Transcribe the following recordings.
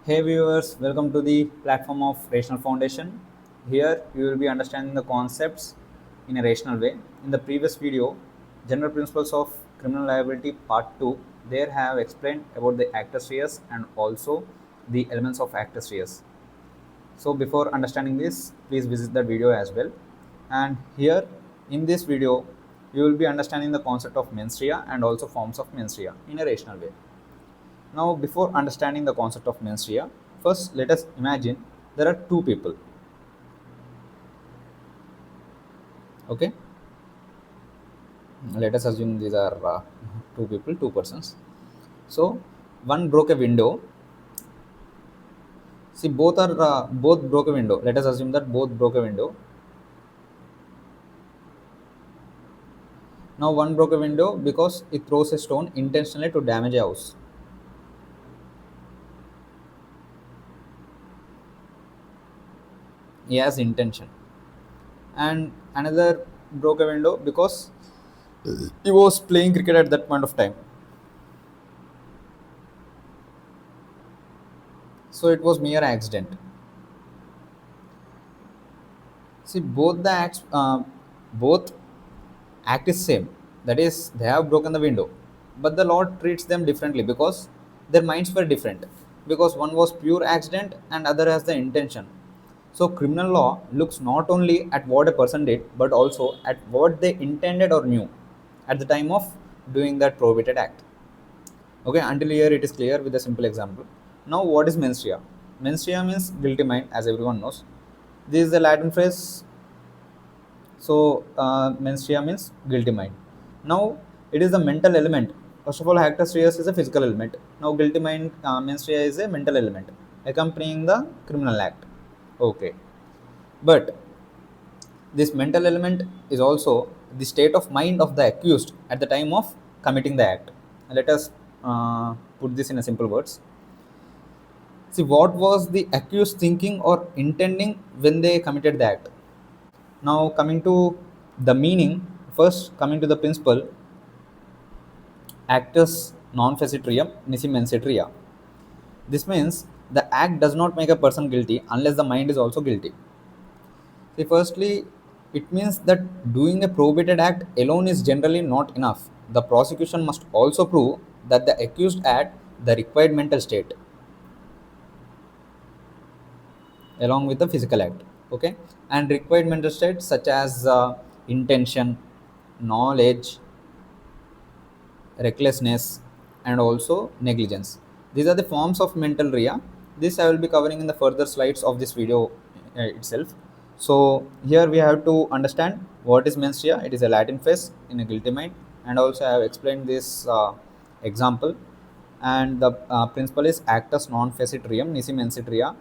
Hey viewers, welcome to the platform of Rational Foundation. Here you will be understanding the concepts in a rational way. In the previous video, General Principles of Criminal Liability Part 2, there have explained about the actus reus and also the elements of actus reus. So before understanding this, please visit the video as well. And here in this video, you will be understanding the concept of mens rea and also forms of mens rea in a rational way. Now, before understanding the concept of mens rea, first let us imagine there are two people. Okay, let us assume these are two people, two persons. So, one broke a window. See, both broke a window. Let us assume that both broke a window. Now, one broke a window because it throws a stone intentionally to damage a house. He has intention, and another broke a window because he was playing cricket at that point of time. So it was mere accident. See, both act is same. That is, they have broken the window, but the law treats them differently because their minds were different. Because one was pure accident and other has the intention. So criminal law looks not only at what a person did, but also at what they intended or knew at the time of doing that prohibited act. Okay, until here it is clear with a simple example. Now, what is mens rea? Mens rea means guilty mind, as everyone knows. This is the Latin phrase. So, mens rea means guilty mind. Now, it is the mental element. First of all, actus reus is a physical element. Now, guilty mind, mens rea is a mental element accompanying the criminal act. Okay, but this mental element is also the state of mind of the accused at the time of committing the act. Let us put this in a simple words. See, what was the accused thinking or intending when they committed the act? Now, coming to the meaning, first coming to the principle, actus non facit reum nisi mensit rea. This means the act does not make a person guilty unless the mind is also guilty. See, firstly, it means that doing a prohibited act alone is generally not enough. The prosecution must also prove that the accused had the required mental state along with the physical act. Okay, and required mental state such as intention, knowledge, recklessness, and also negligence. These are the forms of mental rea. This I will be covering in the further slides of this video itself. So here we have to understand what is mens rea. It is a Latin phrase in a guilty mind, and also I have explained this example. And the principle is actus non facit reum nisi mensit rea.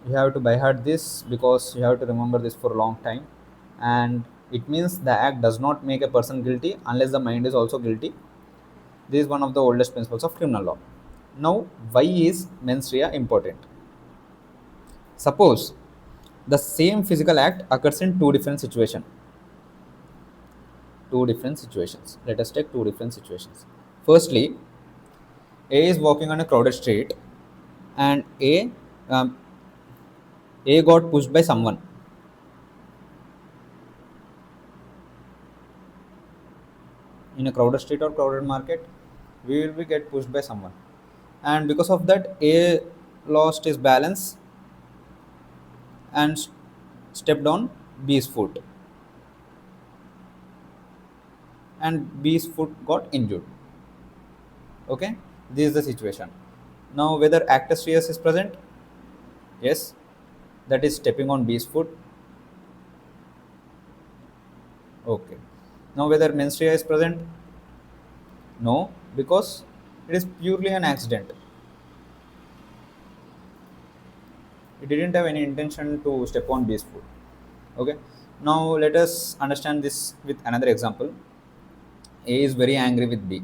You have to by heart this because you have to remember this for a long time, and it means the act does not make a person guilty unless the mind is also guilty. This is one of the oldest principles of criminal law. Now, why is mens rea important? Suppose the same physical act occurs in two different situations. Let us take two different situations. Firstly, A is walking on a crowded street, and um, A got pushed by someone. In a crowded street or crowded market, we will be get pushed by someone, and because of that, A lost his balance and stepped on B's foot, and B's foot got injured. Okay, this is the situation. Now, whether actus reus is present? Yes, that is stepping on B's foot. Okay. Now, whether mens rea is present? No, because it is purely an accident. It didn't have any intention to step on B's foot. Okay. Now, let us understand this with another example. A is very angry with B.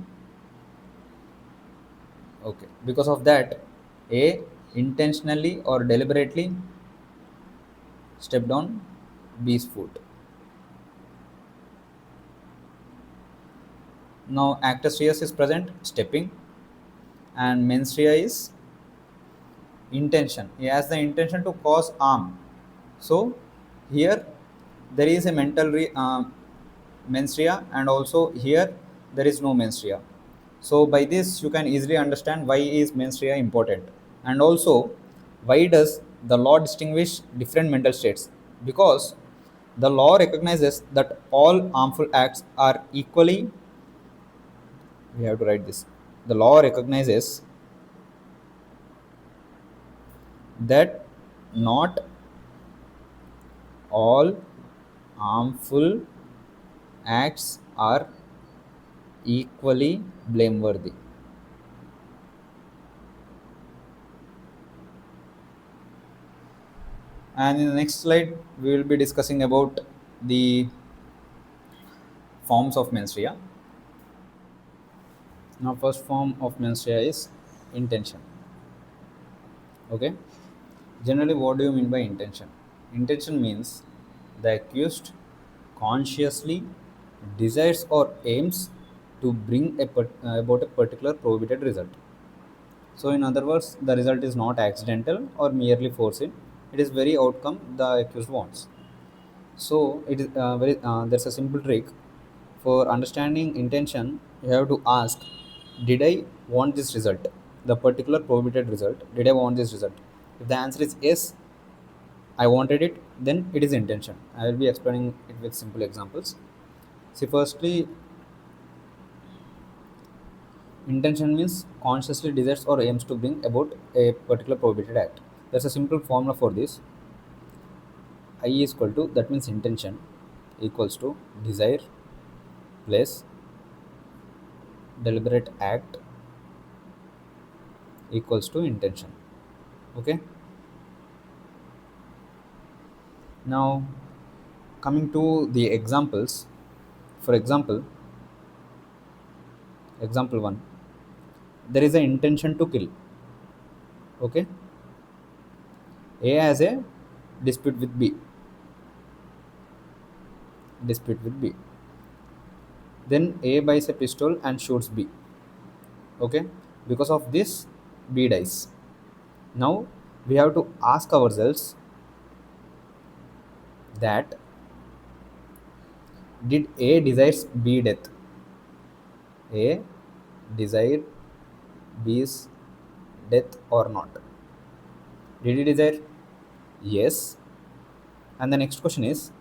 Okay. Because of that, A intentionally or deliberately stepped on B's foot. Now, actus reus is present, stepping, and mens rea is intention. He has the intention to cause harm. So here there is a menstruation, and also here there is no menstruation. So by this you can easily understand why is menstruation important, and also why does the law distinguish different mental states. Because the law recognizes that all harmful acts are equally, we have to write this, the law recognizes that not all harmful acts are equally blameworthy. And in the next slide, we will be discussing about the forms of menstruation. Now, first form of menstruation is intention. Okay. Generally, what do you mean by intention? Intention means the accused consciously desires or aims to bring about a particular prohibited result. So, in other words, the result is not accidental or merely forced. It is very outcome the accused wants. So, it is there's a simple trick for understanding intention. You have to ask, did I want this result? The particular prohibited result. Did I want this result? If the answer is yes, I wanted it, then it is intention. I will be explaining it with simple examples. See, firstly, intention means consciously desires or aims to bring about a particular prohibited act. There's a simple formula for this. I is equal to, that means intention equals to desire plus deliberate act equals to intention. Okay. Now, coming to the examples. For example, example 1, there is an intention to kill. Okay. A has a dispute with B. Dispute with B. Then A buys a pistol and shoots B. Okay. Because of this, B dies. Now we have to ask ourselves that, did A desires B death? A desired B's death or not? Did he desire? Yes. And the next question is,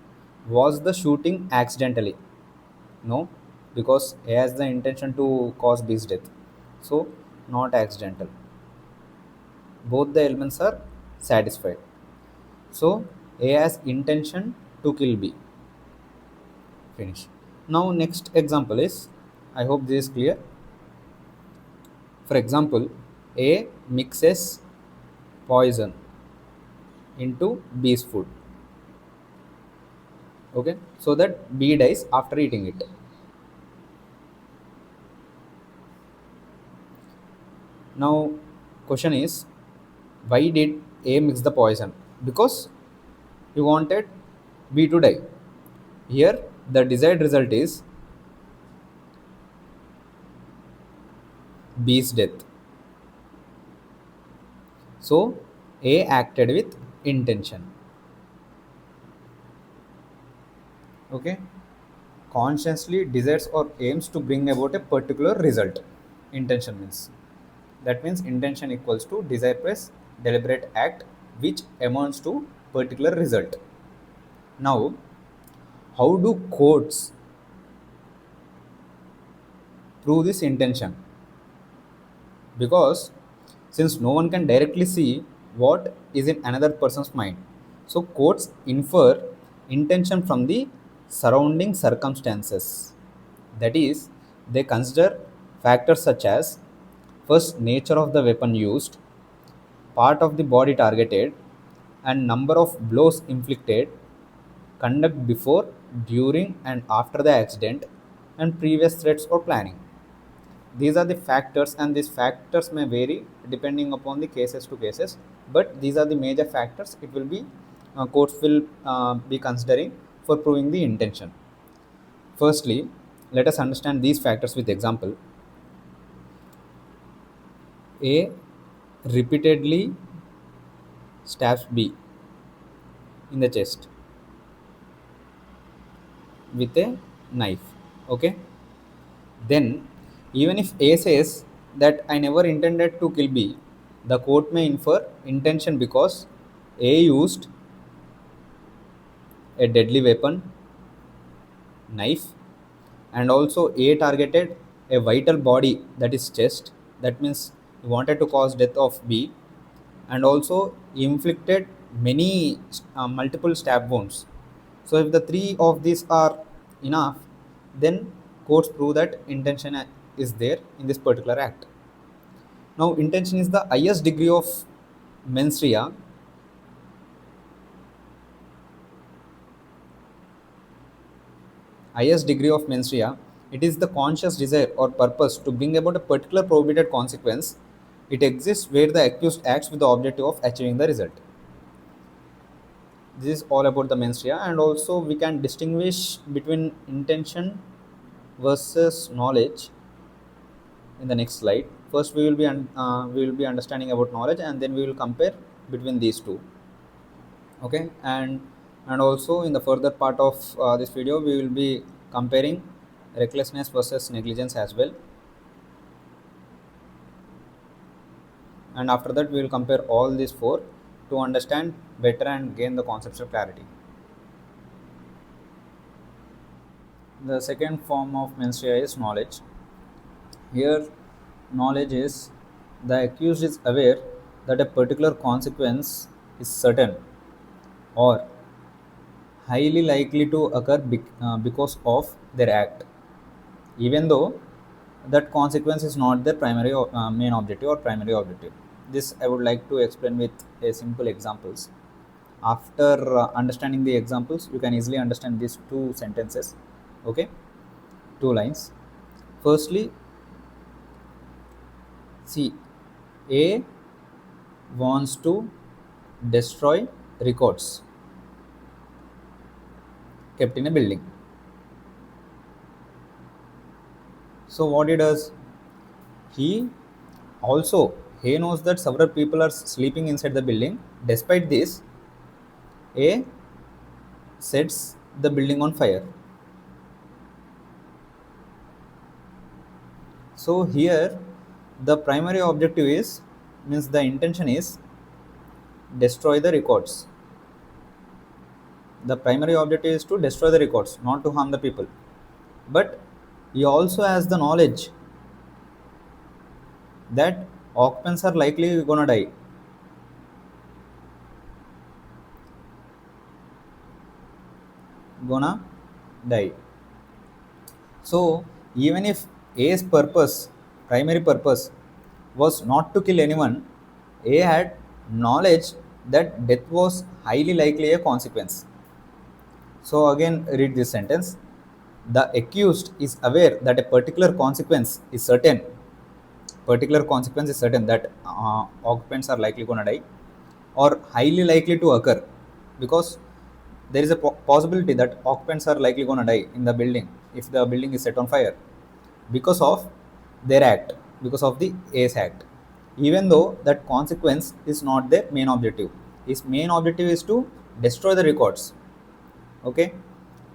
was the shooting accidentally? No, because A has the intention to cause B's death. So, not accidental. Both the elements are satisfied. So, A has intention to kill B. Finish. Now, next example is, I hope this is clear. For example, A mixes poison into B's food. Okay, so that B dies after eating it. Now, question is, why did A mix the poison? Because he wanted B to die. Here, the desired result is B's death. So, A acted with intention. Okay, consciously desires or aims to bring about a particular result. Intention means, that means intention equals to desire plus deliberate act, which amounts to particular result. Now, how do courts prove this intention? Because since no one can directly see what is in another person's mind, so courts infer intention from the surrounding circumstances. That is, they consider factors such as, first, nature of the weapon used, part of the body targeted, and number of blows inflicted, conduct before, during, and after the accident, and previous threats or planning. These are the factors, and these factors may vary depending upon the cases to cases, but these are the major factors it will be, courts will be considering for proving the intention. Firstly, let us understand these factors with example. A repeatedly stabs B in the chest with a knife. Okay, then even if A says that I never intended to kill B, the court may infer intention because A used a deadly weapon, knife, and also A targeted a vital body, that is chest. That means he wanted to cause death of B, and also he inflicted many multiple stab wounds. So if the three of these are enough, then courts prove that intention is there in this particular act. Now intention is the mens rea highest degree of mens rea. It is the conscious desire or purpose to bring about a particular prohibited consequence. It exists where the accused acts with the objective of achieving the result. This is all about the mens rea, and also we can distinguish between intention versus knowledge in the next slide. First, we will be understanding about knowledge, and then we will compare between these two. Okay, and also in the further part of this video, we will be comparing recklessness versus negligence as well. And after that, we will compare all these four to understand better and gain the conceptual clarity. The second form of mens rea is knowledge. Here, knowledge is the accused is aware that a particular consequence is certain or highly likely to occur because of their act, even though that consequence is not their main objective or primary objective. This I would like to explain with a simple examples. After understanding the examples, you can easily understand these two sentences. Okay, two lines. Firstly, see, A wants to destroy records kept in a building. So what he does, he also he knows that several people are sleeping inside the building. Despite this, A sets the building on fire. So here the primary objective is, means the intention is destroy the records. The primary objective is to destroy the records, not to harm the people. But he also has the knowledge that occupants are likely gonna die. Gonna die. So even if A's purpose, primary purpose, was not to kill anyone, A had knowledge that death was highly likely a consequence. So again, read this sentence. The accused is aware that a particular consequence is certain. Particular consequence is certain that occupants are likely going to die or highly likely to occur, because there is a possibility that occupants are likely going to die in the building if the building is set on fire because of their act, because of the A's act, even though that consequence is not their main objective. His main objective is to destroy the records. Okay,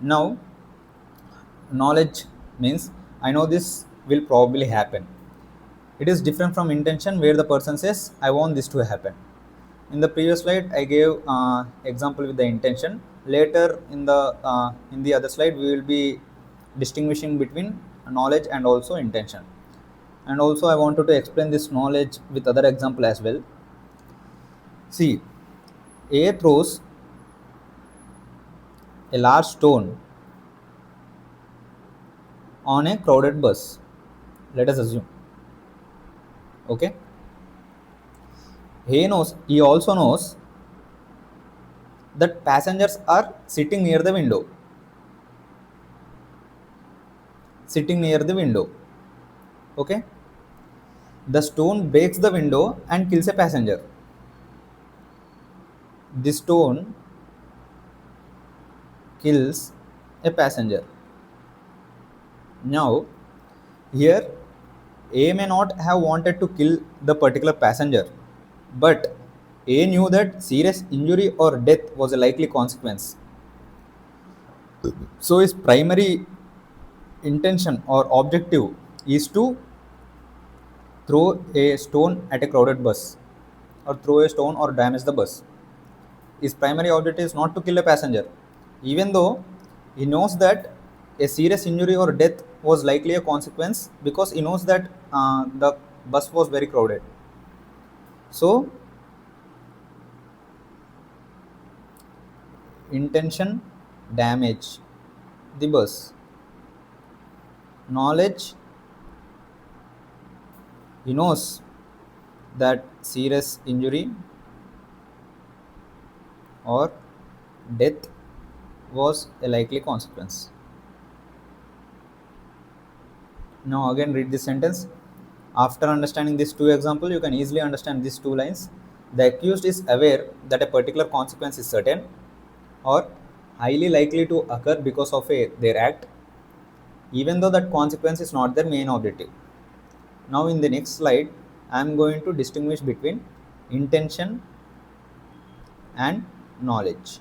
now knowledge means I know this will probably happen. It is different from intention where the person says I want this to happen. In the previous slide, I gave example with the intention. Later in the other slide, we will be distinguishing between knowledge and also intention. And also, I wanted to explain this knowledge with other example as well. See, A throws a large stone on a crowded bus. Let us assume. Okay. He also knows that passengers are sitting near the window. Sitting near the window. Okay. The stone breaks the window and kills a passenger. The stone kills a passenger. Now, here A may not have wanted to kill the particular passenger, but A knew that serious injury or death was a likely consequence. So his primary intention or objective is to throw a stone at a crowded bus or throw a stone or damage the bus. His primary objective is not to kill a passenger, even though he knows that a serious injury or death was likely a consequence because he knows that the bus was very crowded. So, intention damage the bus. Knowledge, he knows that serious injury or death was a likely consequence. Now again read this sentence. After understanding these two examples, you can easily understand these two lines. The accused is aware that a particular consequence is certain or highly likely to occur because of their act, even though that consequence is not their main objective. Now in the next slide, I am going to distinguish between intention and knowledge.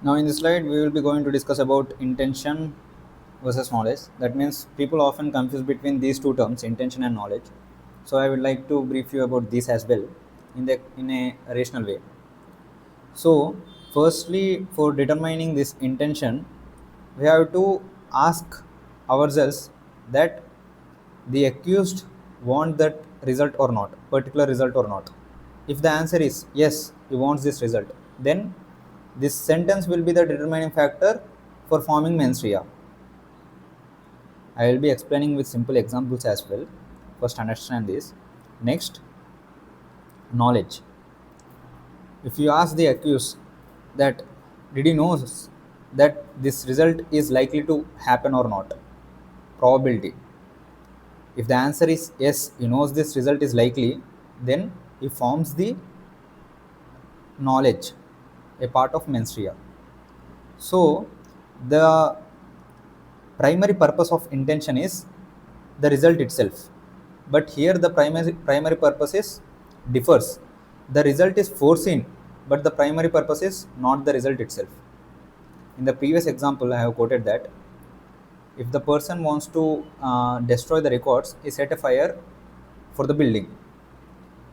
Now in this slide, we will be going to discuss about intention versus knowledge. That means people often confuse between these two terms, intention and knowledge. So I would like to brief you about this as well in a rational way. So firstly, for determining this intention, we have to ask ourselves that the accused want that result or not, particular result or not. If the answer is yes, he wants this result, then this sentence will be the determining factor for forming mens rea. I will be explaining with simple examples as well. First, understand this. Next, knowledge. If you ask the accused that did he knows that this result is likely to happen or not, probability. If the answer is yes, he knows this result is likely, then he forms the knowledge, a part of mens rea. So the primary purpose of intention is the result itself, but here the primary purpose is differs. The result is foreseen, but the primary purpose is not the result itself. In the previous example, I have quoted that if the person wants to destroy the records, he set a fire for the building,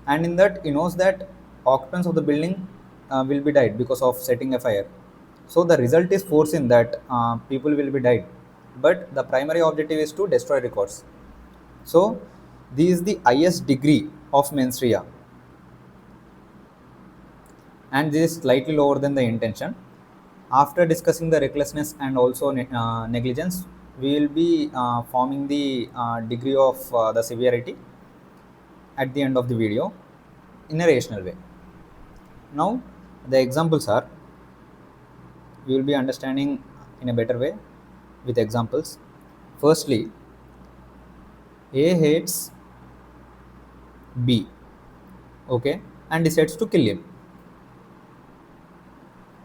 and in that he knows that occupants of the building will be died because of setting a fire. So the result is foreseen that people will be died, but the primary objective is to destroy records. So this is the highest degree of mens rea, and this is slightly lower than the intention. After discussing the recklessness and also negligence, we will be forming the degree of the severity at the end of the video in a rational way. Now the examples are, we will be understanding in a better way with examples. Firstly, A hates B, okay, and decides to kill him.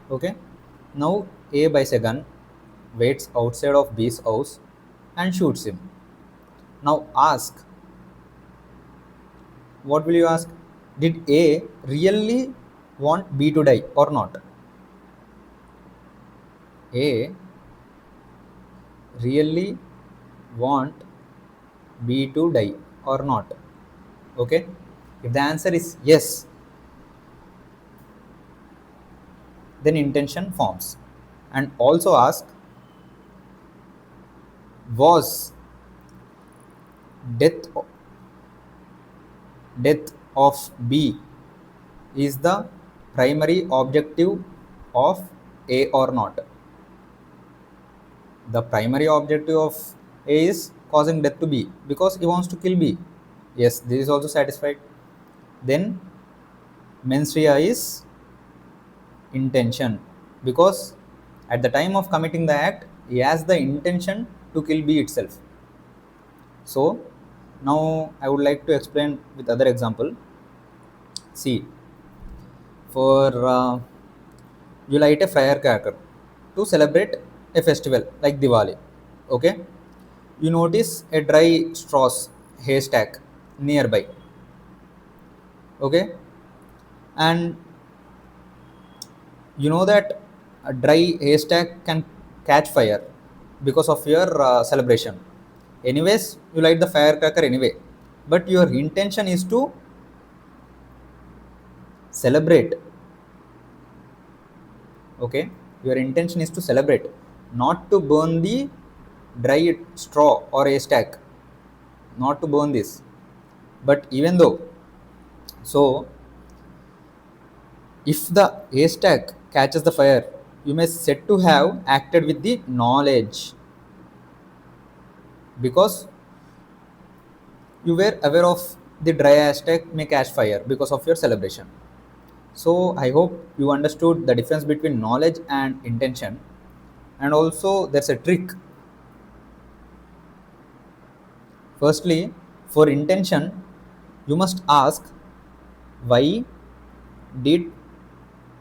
Okay, now A buys a gun, waits outside of B's house, and shoots him. Now ask, what will you ask? Did A really want B to die or not? A really want B to die or not? Okay, if the answer is yes, then intention forms. And also ask, was death death of B is the primary objective of A or not? The primary objective of A is causing death to B because he wants to kill B. Yes, this is also satisfied. Then mens rea is intention, because at the time of committing the act, he has the intention to kill B itself. So now I would like to explain with other example. See, for you light a firecracker to celebrate a festival like Diwali. Okay, you notice a dry straws haystack nearby. Okay, and you know that a dry haystack can catch fire because of your celebration. Anyways, you light the firecracker anyway, but your intention is to celebrate. Okay, your intention is to celebrate, not to burn the dry straw or haystack, not to burn this. But even though, so if the haystack catches the fire, you may said to have acted with the knowledge, because you were aware of the dry haystack may catch fire because of your celebration. So I hope you understood the difference between knowledge and intention. And also there's a trick. Firstly, for intention, you must ask, why did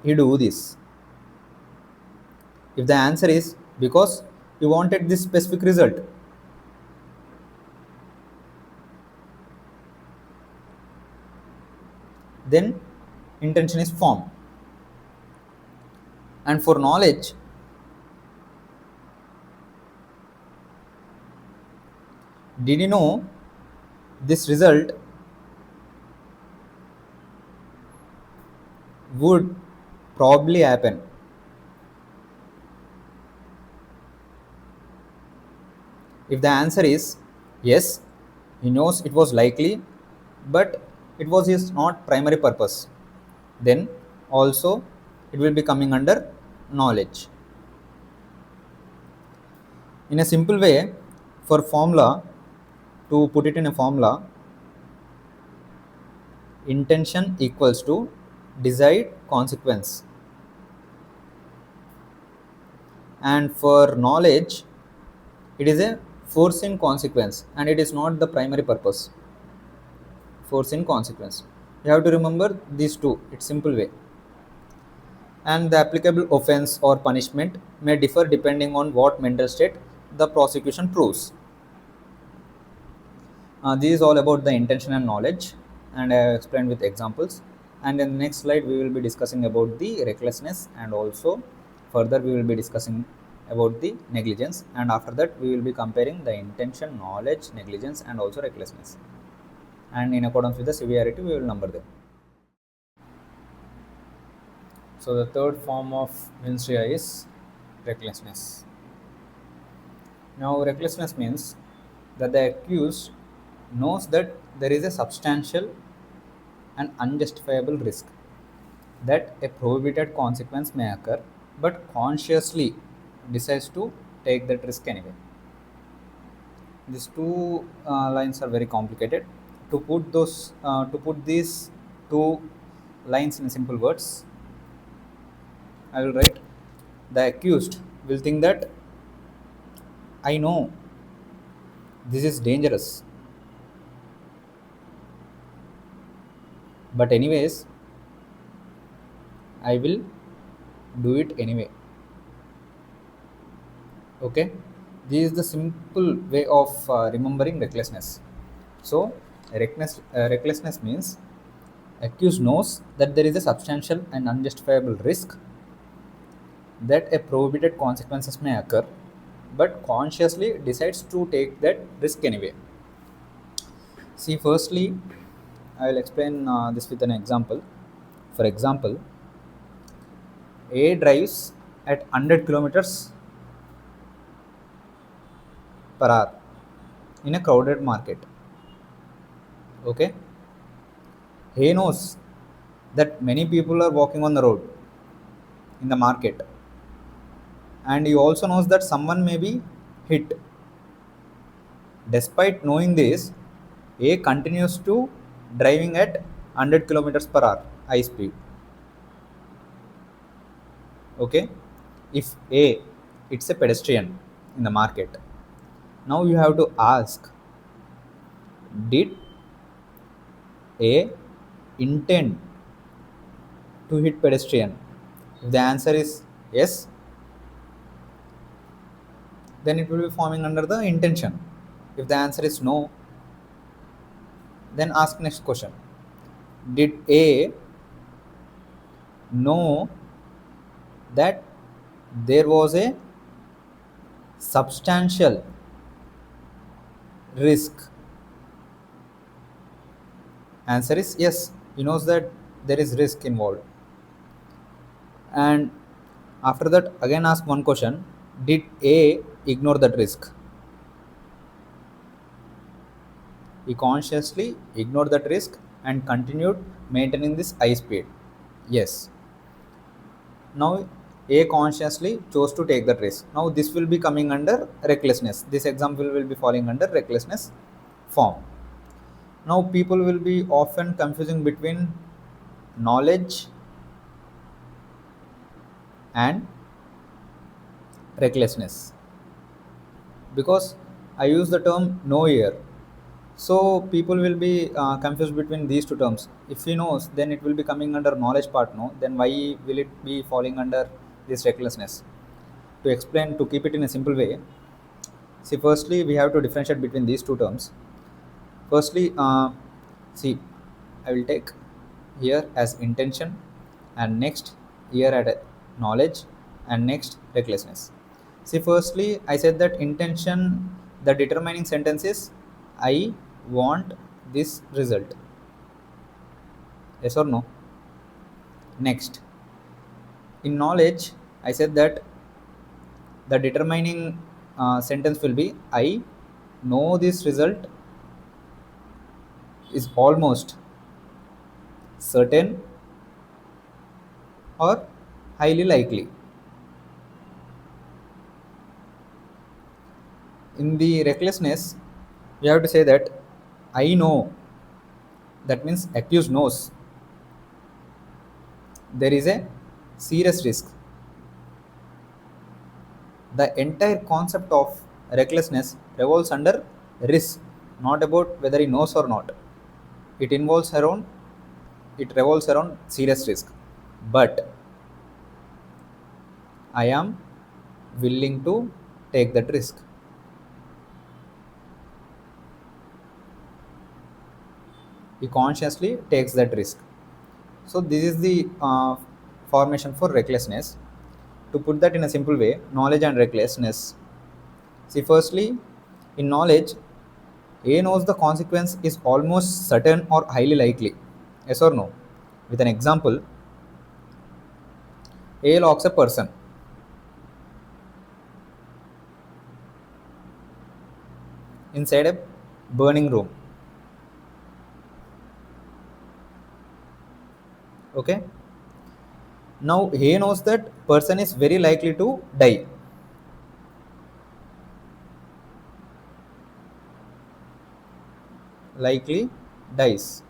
he do this? If the answer is because you wanted this specific result, then intention is formed. And for knowledge, did you know this result would probably happen? If the answer is yes, he knows it was likely, but it was his not primary purpose, then also it will be coming under knowledge. In a simple way, for formula, to put it in a formula, intention equals to desired consequence. And for knowledge, it is a foreseen consequence and it is not the primary purpose. Foreseen consequence. You have to remember these two, it's simple way. And the applicable offense or punishment may differ depending on what mental state the prosecution proves. This is all about the intention and knowledge, and I have explained with examples. And in the next slide, we will be discussing about the recklessness, and also further we will be discussing about the negligence. And after that, we will be comparing the intention, knowledge, negligence, and also recklessness. And in accordance with the severity, we will number them. So the third form of mens rea is recklessness. Now, recklessness means that the accused knows that there is a substantial and unjustifiable risk that a prohibited consequence may occur, but consciously decides to take that risk anyway. These two lines are very complicated. To put these two lines in simple words, I will write: the accused will think that I know this is dangerous, but anyways, I will do it anyway. Okay, this is the simple way of remembering recklessness. So recklessness means accused knows that there is a substantial and unjustifiable risk that a prohibited consequences may occur, but consciously decides to take that risk anyway. See, firstly, I will explain this with an example. For example, A drives at 100 kilometers per hour in a crowded market. Okay, he knows that many people are walking on the road in the market, and he also knows that someone may be hit. Despite knowing this, A continues to driving at 100 kilometers per hour high speed. Okay, if A, it's a pedestrian in the market, now you have to ask, did A intend to hit pedestrian? If the answer is yes, then it will be forming under the intention. If the answer is no, Then ask next question. Did A know that there was a substantial risk? Answer is yes. He knows that there is risk involved. And after that, again ask one question. Did A ignore that risk? He consciously ignored that risk and continued maintaining this high speed. Yes. Now A consciously chose to take that risk. Now this will be coming under recklessness. This example will be falling under recklessness form. Now people will be often confusing between knowledge and recklessness because I use the term know here. So people will be confused between these two terms. If he knows, then it will be coming under knowledge part, no? Then why will it be falling under this recklessness? To explain, to keep it in a simple way, see, firstly, we have to differentiate between these two terms. Firstly, see, I will take here as intention, and next here at knowledge, and next recklessness. See, firstly, I said that intention, the determining sentence is I want this result. Yes or no? Next, in knowledge, I said that the determining sentence will be I know this result is almost certain or highly likely. In the recklessness, we have to say that I know, that means accused knows there is a serious risk. The entire concept of recklessness revolves under risk, not about whether he knows or not. It involves around, it revolves around serious risk. But I am willing to take that risk. He consciously takes that risk. So this is the formation for recklessness. To put that in a simple way, knowledge and recklessness. See, firstly, in knowledge, A knows the consequence is almost certain or highly likely. Yes or no? With an example, A locks a person inside a burning room. Okay? Now A knows that person is very likely to die. Likely dies.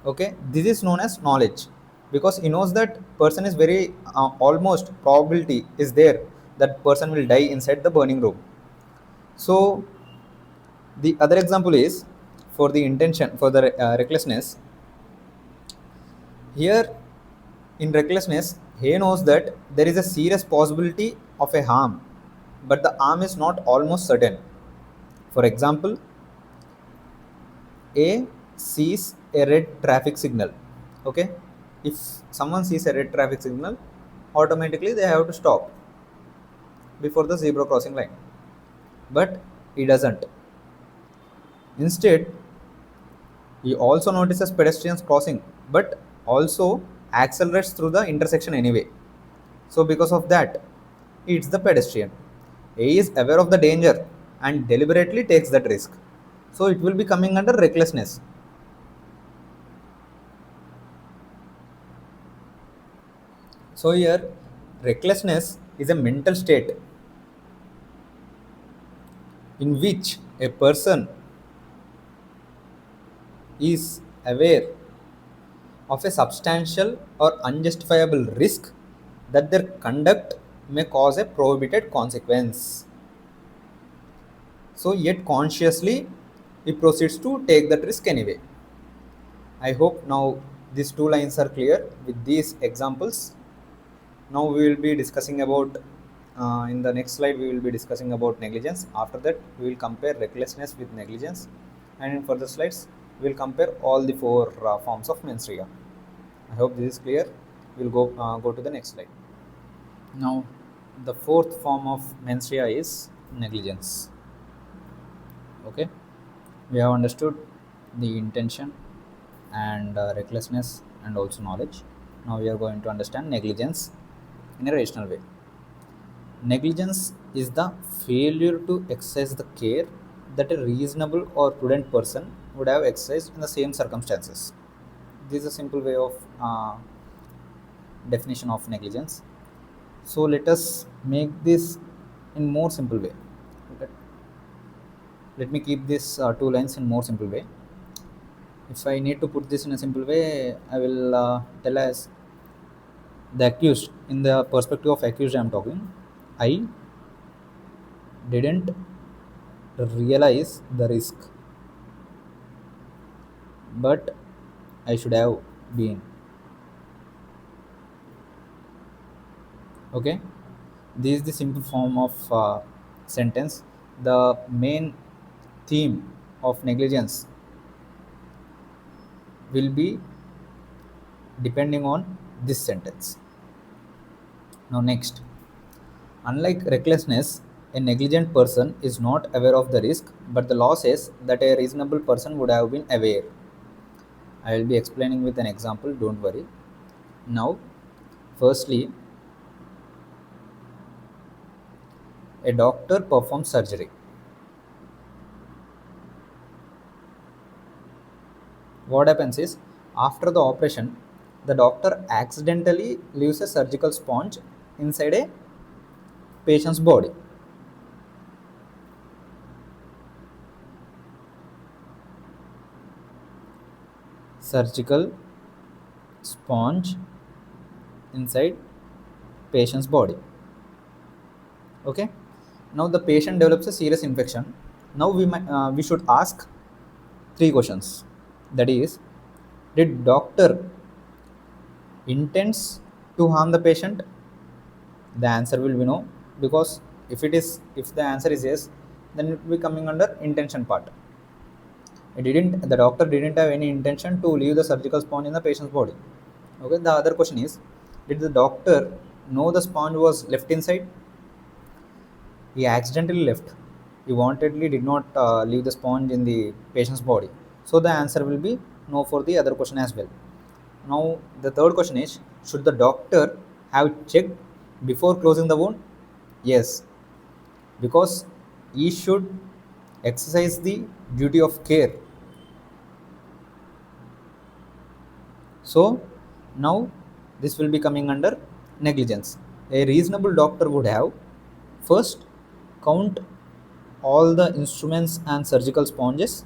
Okay, this is known as knowledge because he knows that person is very almost probability is there that person will die inside the burning room. So the other example is for the intention for the recklessness. Here in recklessness, he knows that there is a serious possibility of a harm, but the harm is not almost certain. For example, A sees a red traffic signal. Okay, if someone sees a red traffic signal, automatically they have to stop before the zebra crossing line. But he doesn't. Instead, he also notices pedestrians crossing, but also accelerates through the intersection anyway. So because of that, it's the pedestrian. A is aware of the danger and deliberately takes that risk. So it will be coming under recklessness. So here, recklessness is a mental state in which a person is aware of a substantial or unjustifiable risk that their conduct may cause a prohibited consequence. So, yet consciously, he proceeds to take that risk anyway. I hope now these two lines are clear with these examples. Now we will be discussing about in the next slide we will be discussing about negligence. After that we will compare recklessness with negligence, and in further slides we'll compare all the four forms of mens rea. I hope this is clear. We'll go to the next slide. Now, the fourth form of mens rea is negligence. Okay, we have understood the intention and recklessness and also knowledge. Now we are going to understand negligence in a rational way. Negligence is the failure to exercise the care that a reasonable or prudent person would have exercised in the same circumstances. This is a simple way of definition of negligence. So let us make this in more simple way. Let, let me keep this two lines in more simple way. If I need to put this in a simple way, I will tell as the accused, in the perspective of accused I am talking. I didn't realize the risk, but I should have been. Okay, this is the simple form of sentence. The main theme of negligence will be depending on this sentence. Now, next, unlike recklessness, a negligent person is not aware of the risk, but the law says that a reasonable person would have been aware. I will be explaining with an example, don't worry. Now, firstly, a doctor performs surgery. What happens is, after the operation, the doctor accidentally leaves a surgical sponge inside a patient's body. Surgical sponge inside patient's body. Okay. Now the patient develops a serious infection. Now we should ask three questions. That is, did doctor intends to harm the patient? The answer will be no, because if the answer is yes, then it will be coming under intention part. The doctor didn't have any intention to leave the surgical sponge in the patient's body. Okay. The other question is, did the doctor know the sponge was left inside? He accidentally left. He wantedly did not leave the sponge in the patient's body. So the answer will be no for the other question as well. Now the third question is, should the doctor have checked before closing the wound? Yes, because he should exercise the duty of care. So now this will be coming under negligence. A reasonable doctor would have first count all the instruments and surgical sponges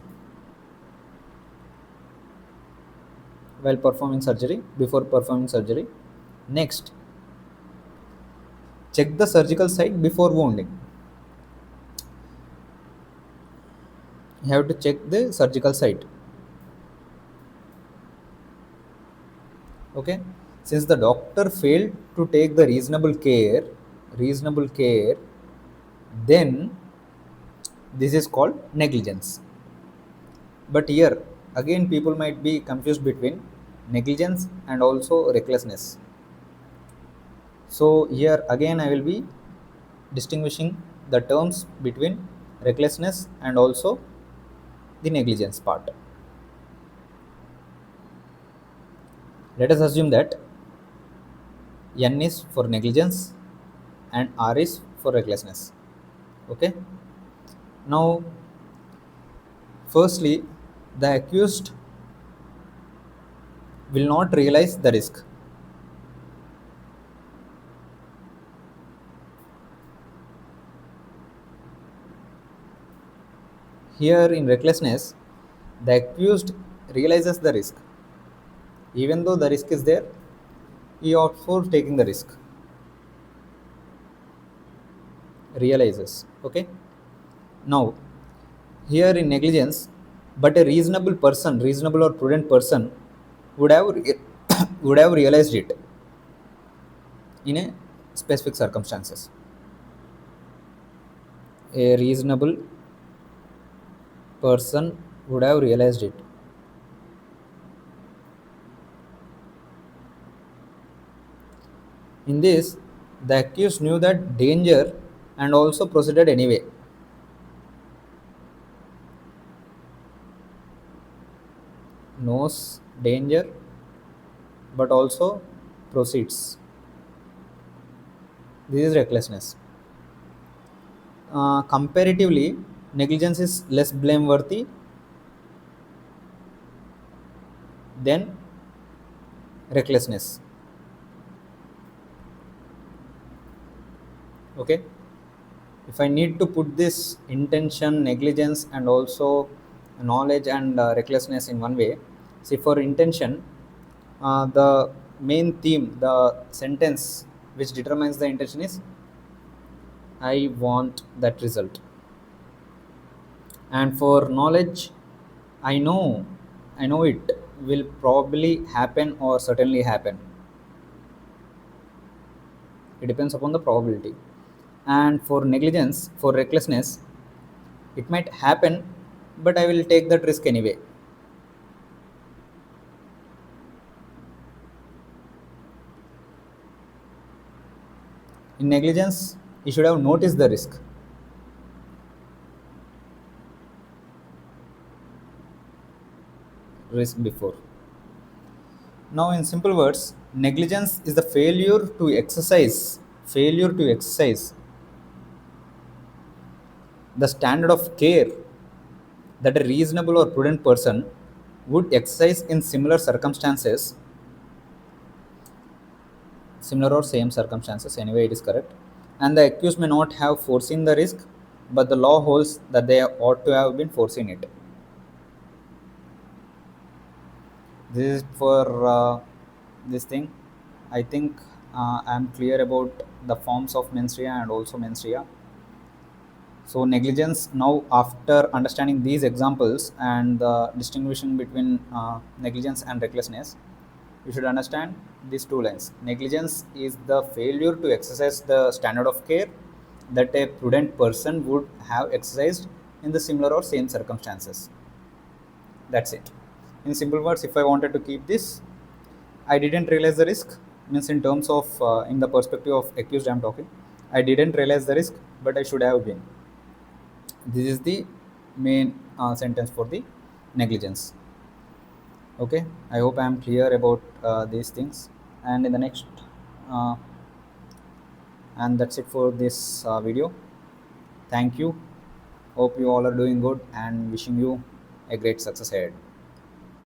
while performing surgery, before performing surgery. Next, check the surgical site before wounding. You have to check the surgical site. Okay, since the doctor failed to take the reasonable care, then this is called negligence. But here again, people might be confused between negligence and also recklessness. So here again, I will be distinguishing the terms between recklessness and also the negligence part. Let us assume that N is for negligence and R is for recklessness. Okay. Now, firstly, the accused will not realize the risk. Here in recklessness, the accused realizes the risk. Even though the risk is there, he opts for taking the risk. Realizes. Okay. Now, here in negligence, but a reasonable or prudent person would have would have realized it in a specific circumstances. A reasonable person would have realized it. In this, the accused knew that danger and also proceeded anyway. Knows danger but also proceeds. This is recklessness. Comparatively, negligence is less blameworthy than recklessness. Okay, if I need to put this intention, negligence, and also knowledge and recklessness in one way, see, for intention, the main theme, the sentence which determines the intention is, I want that result. And for knowledge, i know I know it will probably happen or certainly happen. It depends upon the probability. And for negligence, for recklessness, it might happen, but I will take that risk anyway. In negligence, you should have noticed the risk before. Now, in simple words, negligence is the failure to exercise the standard of care that a reasonable or prudent person would exercise in similar or same circumstances. Anyway, it is correct. And the accused may not have foreseen the risk, but the law holds that they ought to have been foreseen it. This is for this thing. I think I am clear about the forms of mens rea and also mens rea. So negligence, now after understanding these examples and the distinguishing between negligence and recklessness, you should understand these two lines. Negligence is the failure to exercise the standard of care that a prudent person would have exercised in the similar or same circumstances. That's it. In simple words, if I wanted to keep this, I didn't realize the risk, means in terms of, in the perspective of accused, I'm talking. I didn't realize the risk, but I should have been. This is the main sentence for the negligence. Okay, I hope I am clear about these things. And in the next, uh, and that's it for this video. Thank you. Hope you all are doing good and wishing you a great success ahead.